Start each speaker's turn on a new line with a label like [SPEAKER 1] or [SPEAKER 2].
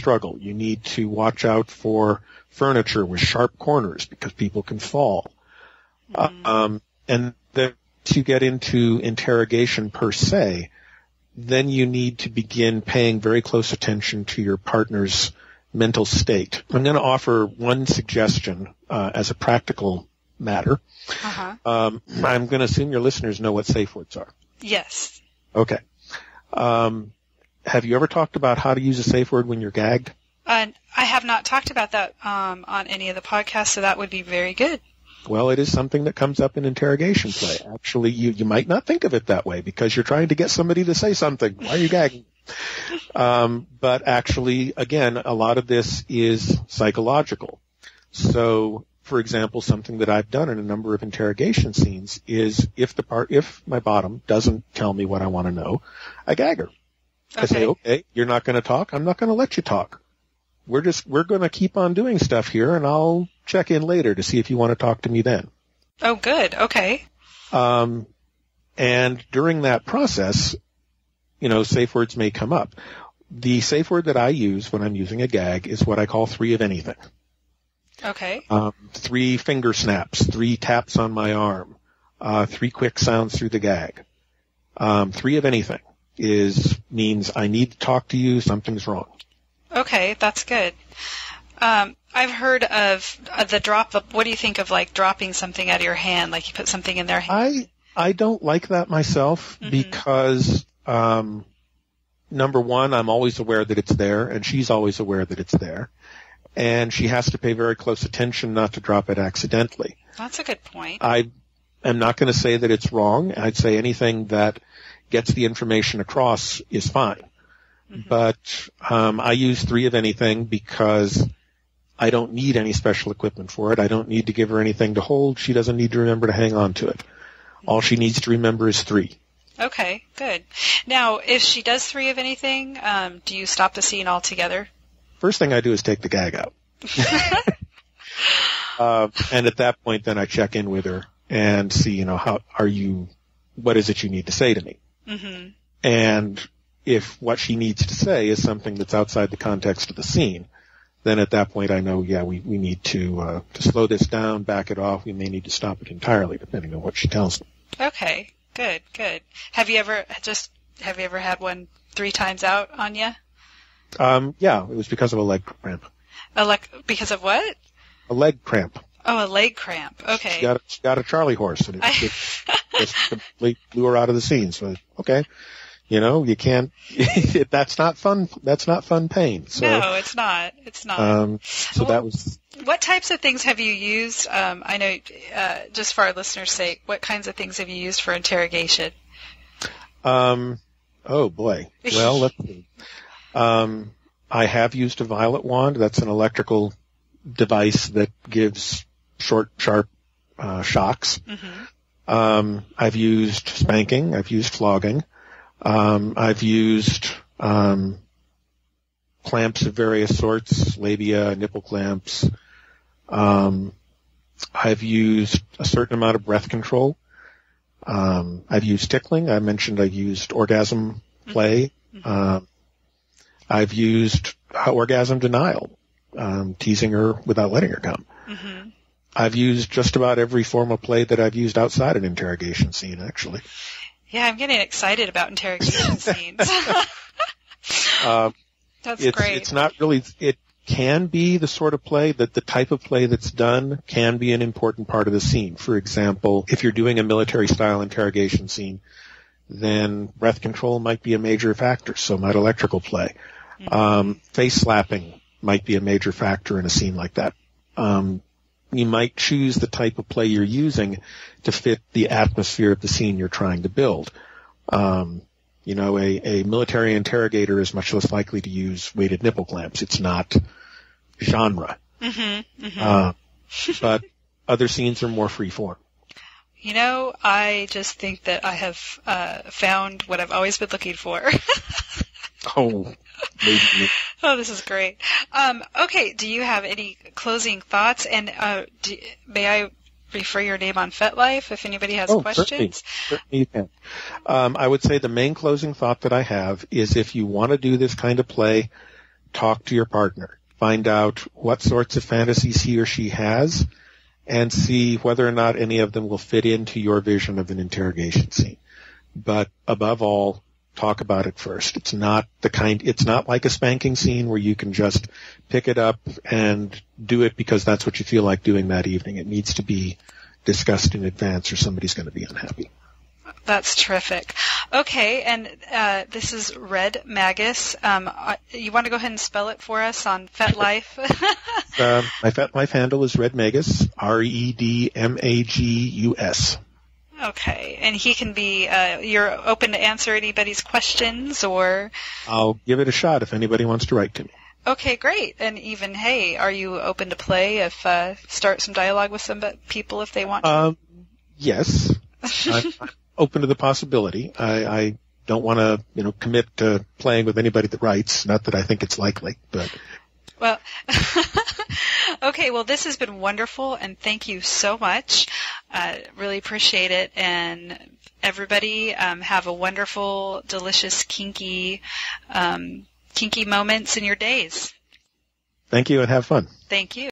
[SPEAKER 1] struggle. You need to watch out for furniture with sharp corners because people can fall. And then to get into interrogation per se, then you need to begin paying very close attention to your partner's mental state. I'm going to offer one suggestion as a practical matter. I'm going to assume your listeners know what safe words are.
[SPEAKER 2] Yes.
[SPEAKER 1] Okay. Have you ever talked about how to use a safe word when you're gagged?
[SPEAKER 2] I have not talked about that on any of the podcasts, so that would be very good.
[SPEAKER 1] Well, it is something that comes up in interrogation play. Actually, you might not think of it that way because you're trying to get somebody to say something. Why are you gagging? But actually, again, a lot of this is psychological. So, for example, something that I've done in a number of interrogation scenes is if my bottom doesn't tell me what I want to know, I gag her.
[SPEAKER 2] Okay.
[SPEAKER 1] I say, okay, you're not going to talk. I'm not going to let you talk. We're going to keep on doing stuff here, and I'll check in later to see if you want to talk to me then.
[SPEAKER 2] Oh, good. Okay.
[SPEAKER 1] And during that process, safe words may come up. The safe word that I use when I'm using a gag is what I call 3 of anything.
[SPEAKER 2] Okay.
[SPEAKER 1] 3 finger snaps, 3 taps on my arm, 3 quick sounds through the gag. 3 of anything means I need to talk to you, something's wrong.
[SPEAKER 2] Okay, that's good. I've heard of the drop of, what do you think of like dropping something out of your hand, like you put something in their hand?
[SPEAKER 1] I don't like that myself because, number one, I'm always aware that it's there and she's always aware that it's there. And she has to pay very close attention not to drop it accidentally.
[SPEAKER 2] That's a good point.
[SPEAKER 1] I am not going to say that it's wrong. I'd say anything that gets the information across is fine. But I use 3 of anything because I don't need any special equipment for it. I don't need to give her anything to hold. She doesn't need to remember to hang on to it. All she needs to remember is 3. Okay,
[SPEAKER 2] good. Now, if she does 3 of anything, do you stop the scene altogether?
[SPEAKER 1] First thing I do is take the gag out. And at that point, then I check in with her and see, what is it you need to say to me? And if what she needs to say is something that's outside the context of the scene, then at that point I know, we need to slow this down, back it off. We may need to stop it entirely, depending on what she tells me.
[SPEAKER 2] Okay, good. Have you ever had one 3 times out on you?
[SPEAKER 1] Yeah, it was because of a leg cramp.
[SPEAKER 2] Because of what?
[SPEAKER 1] A leg cramp.
[SPEAKER 2] Oh, a leg cramp. Okay.
[SPEAKER 1] She got a Charlie horse, and it just completely blew her out of the scene. So, okay. You can't, that's not fun. That's not fun pain. So,
[SPEAKER 2] no, it's not. It's not.
[SPEAKER 1] That was.
[SPEAKER 2] What types of things have you used? I know, just for our listeners' sake, what kinds of things have you used for interrogation?
[SPEAKER 1] Oh boy. Well, let's see. I have used a violet wand. That's an electrical device that gives short, sharp, shocks. I've used spanking. I've used flogging. I've used clamps of various sorts, labia, nipple clamps. I've used a certain amount of breath control. I've used tickling. I mentioned I've used orgasm play. I've used orgasm denial, teasing her without letting her come. I've used just about every form of play that I've used outside an interrogation scene, actually.
[SPEAKER 2] Yeah, I'm getting excited about interrogation scenes. That's great.
[SPEAKER 1] It's not really, it can be the sort of play that the type of play that's done can be an important part of the scene. For example, if you're doing a military-style interrogation scene, then breath control might be a major factor, so might electrical play. Face slapping might be a major factor in a scene like that. You might choose the type of play you're using to fit the atmosphere of the scene you're trying to build. A military interrogator is much less likely to use weighted nipple clamps. It's not genre. But other scenes are more free form.
[SPEAKER 2] I just think that I have found what I've always been looking for.
[SPEAKER 1] Oh, maybe.
[SPEAKER 2] Oh, this is great. Okay, do you have any closing thoughts? And may I refer your name on FetLife if anybody has questions?
[SPEAKER 1] Certainly you can. I would say the main closing thought that I have is if you want to do this kind of play, talk to your partner. Find out what sorts of fantasies he or she has, and see whether or not any of them will fit into your vision of an interrogation scene. But above all, talk about it first. It's not like a spanking scene where you can just pick it up and do it because that's what you feel like doing that evening. It needs to be discussed in advance or somebody's going to be unhappy.
[SPEAKER 2] That's terrific. Okay, and this is Redmagus. You want to go ahead and spell it for us on FetLife?
[SPEAKER 1] My FetLife handle is Redmagus, Redmagus.
[SPEAKER 2] Okay, and he can be, you're open to answer anybody's questions, or?
[SPEAKER 1] I'll give it a shot if anybody wants to write to me.
[SPEAKER 2] Okay, great. And even, hey, are you open to play if, start some dialogue with some people if they want to?
[SPEAKER 1] Yes. I'm open to the possibility. I don't want to, commit to playing with anybody that writes. Not that I think it's likely, but.
[SPEAKER 2] Well, okay, well, this has been wonderful, and thank you so much. Really appreciate it. And everybody, have a wonderful, delicious, kinky moments in your days.
[SPEAKER 1] Thank you, and have fun.
[SPEAKER 2] Thank you.